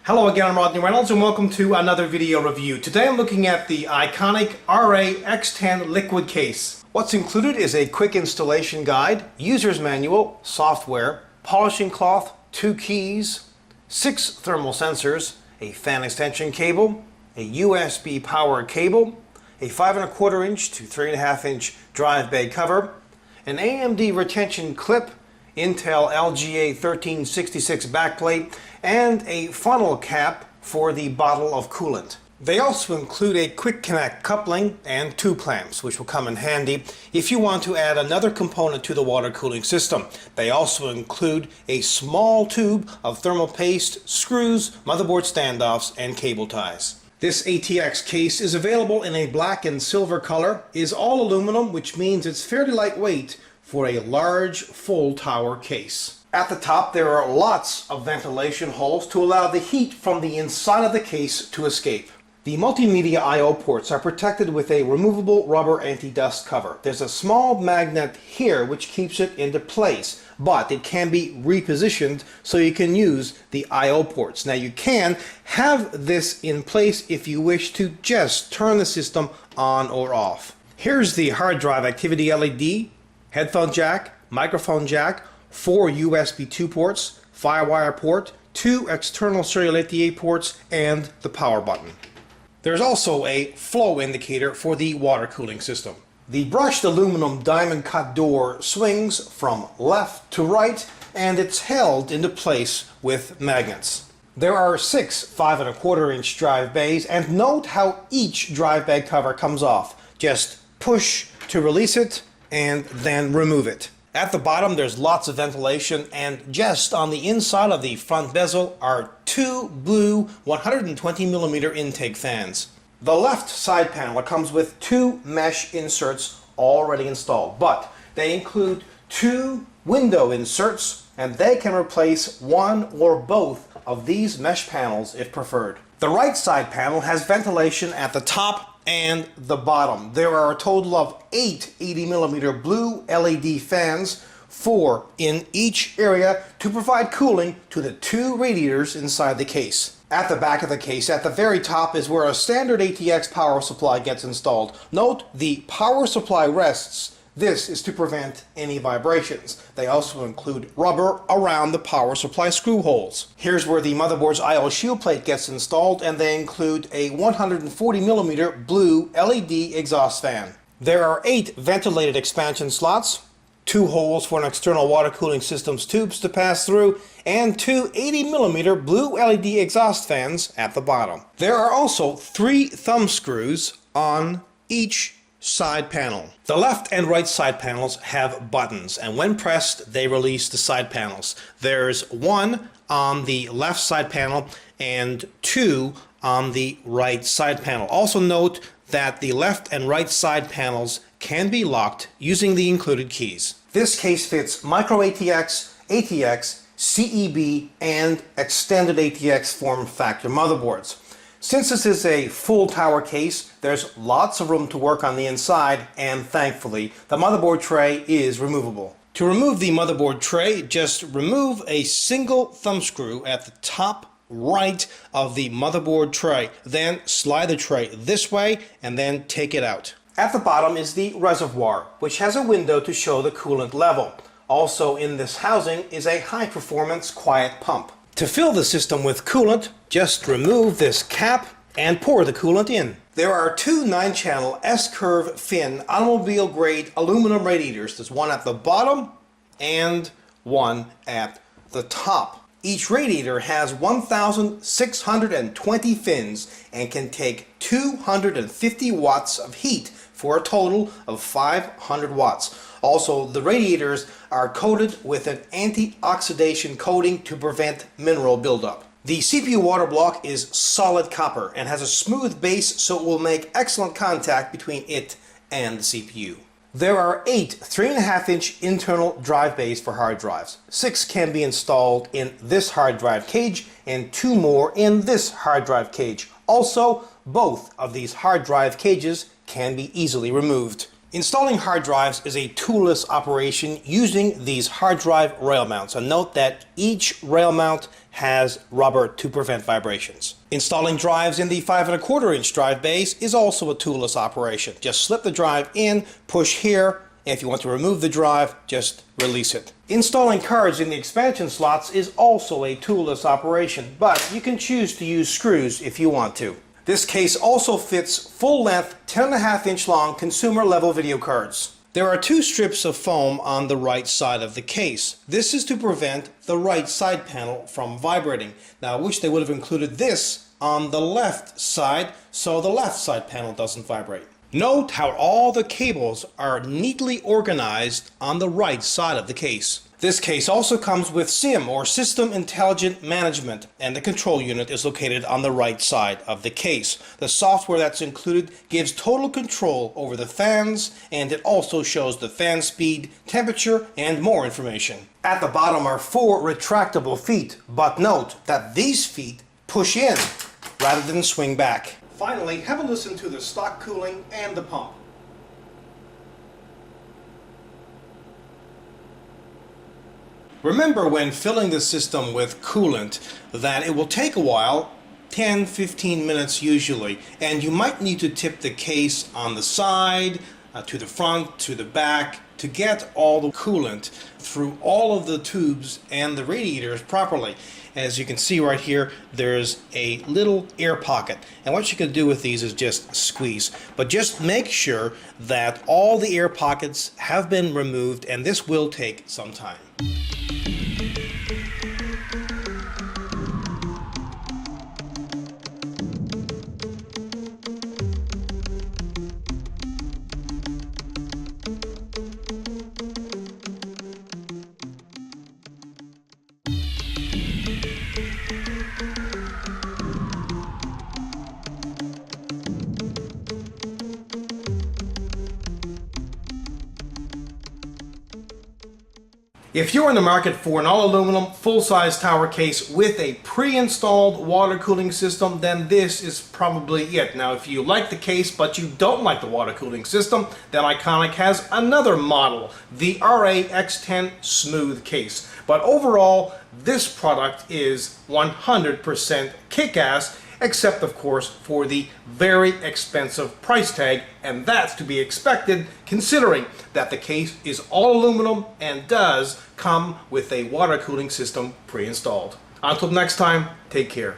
Hello again, I'm Rodney Reynolds and welcome to another video review. Today I'm looking at the Ikonik RA X10 liquid case. What's included is a quick installation guide, user's manual, software, polishing cloth, 2 keys, 6 thermal sensors, a fan extension cable, a USB power cable, a 5¼ inch to 3½ inch drive bay cover, an AMD retention clip, Intel LGA 1366 backplate, and a funnel cap for the bottle of coolant. They also include a quick connect coupling and 2 clamps, which will come in handy if you want to add another component to the water cooling system. They also include a small tube of thermal paste, screws, motherboard standoffs, and cable ties. This ATX case is available in a black and silver color, is all aluminum, which means it's fairly lightweight for a large full tower case. At the top there are lots of ventilation holes to allow the heat from the inside of the case to escape. The multimedia I/O ports are protected with a removable rubber anti-dust cover. There's a small magnet here which keeps it into place, but it can be repositioned so you can use the I/O ports. Now you can have this in place if you wish to just turn the system on or off. Here's the hard drive activity LED, headphone jack, microphone jack, 4 USB 2 ports, Firewire port, 2 external serial 88 ports, and the power button. There's also a flow indicator for the water cooling system. The brushed aluminum diamond cut door swings from left to right, and it's held into place with magnets. There are 6 5¼ inch drive bays, and note how each drive bay cover comes off. Just push to release it and then remove it. At the bottom there's lots of ventilation, and just on the inside of the front bezel are 2 blue 120mm intake fans. The left side panel comes with 2 mesh inserts already installed, but they include 2 window inserts, and they can replace one or both of these mesh panels if preferred. The right side panel has ventilation at the top and the bottom. There are a total of 8 80mm blue LED fans, 4 in each area, to provide cooling to the 2 radiators inside the case. At the back of the case, at the very top, is where a standard ATX power supply gets installed. Note the power supply rests. This is to prevent any vibrations. They also include rubber around the power supply screw holes. Here's where the motherboard's I/O shield plate gets installed, and they include a 140mm blue LED exhaust fan. There are 8 ventilated expansion slots, 2 holes for an external water cooling system's tubes to pass through, and 2 80mm blue LED exhaust fans at the bottom. There are also 3 thumb screws on each side panel. The left and right side panels have buttons, and when pressed they release the side panels. There's 1 on the left side panel and 2 on the right side panel. Also note that the left and right side panels can be locked using the included keys. This case fits micro ATX, ATX, CEB, and extended ATX form factor motherboards. Since this is a full tower case, there's lots of room to work on the inside, and thankfully, the motherboard tray is removable. To remove the motherboard tray, just remove a single thumb screw at the top right of the motherboard tray. Then slide the tray this way and then take it out. At the bottom is the reservoir, which has a window to show the coolant level. Also in this housing is a high-performance quiet pump. To fill the system with coolant, just remove this cap and pour the coolant in. There are 2 9-channel S-curve fin automobile-grade aluminum radiators. There's one at the bottom and one at the top. Each radiator has 1,620 fins and can take 250 watts of heat for a total of 500 watts. Also, the radiators are coated with an anti-oxidation coating to prevent mineral buildup. The CPU water block is solid copper and has a smooth base, so it will make excellent contact between it and the CPU. There are 8 3½ inch internal drive bays for hard drives. 6 can be installed in this hard drive cage and 2 more in this hard drive cage. Also, both of these hard drive cages can be easily removed. Installing hard drives is a toolless operation using these hard drive rail mounts. And note that each rail mount has rubber to prevent vibrations. Installing drives in the 5¼ inch drive base is also a toolless operation. Just slip the drive in, push here, and if you want to remove the drive, just release it. Installing cards in the expansion slots is also a toolless operation, but you can choose to use screws if you want to. This case also fits full-length 10½ inch long consumer level video cards. There are 2 strips of foam on the right side of the case. This is to prevent the right side panel from vibrating. Now I wish they would have included this on the left side so the left side panel doesn't vibrate. Note how all the cables are neatly organized on the right side of the case. This case also comes with SIM, or System Intelligent Management, and the control unit is located on the right side of the case. The software that's included gives total control over the fans, and it also shows the fan speed, temperature, and more information. At the bottom are 4 retractable feet, but note that these feet push in rather than swing back. Finally, have a listen to the stock cooling and the pump. Remember when filling the system with coolant that it will take a while, 10-15 minutes usually, and you might need to tip the case on the side, to the front, to the back, to get all the coolant through all of the tubes and the radiators properly. As you can see right here, there's a little air pocket, and what you can do with these is just squeeze, but just make sure that all the air pockets have been removed, and this will take some time. If you're in the market for an all-aluminum full-size tower case with a pre-installed water cooling system, then this is probably it. Now, if you like the case but you don't like the water cooling system, then Ikonik has another model, the X10 Smooth case. But overall, this product is 100% kick-ass, except of course for the very expensive price tag, and that's to be expected considering that the case is all aluminum and does come with a water cooling system pre-installed. Until next time, take care.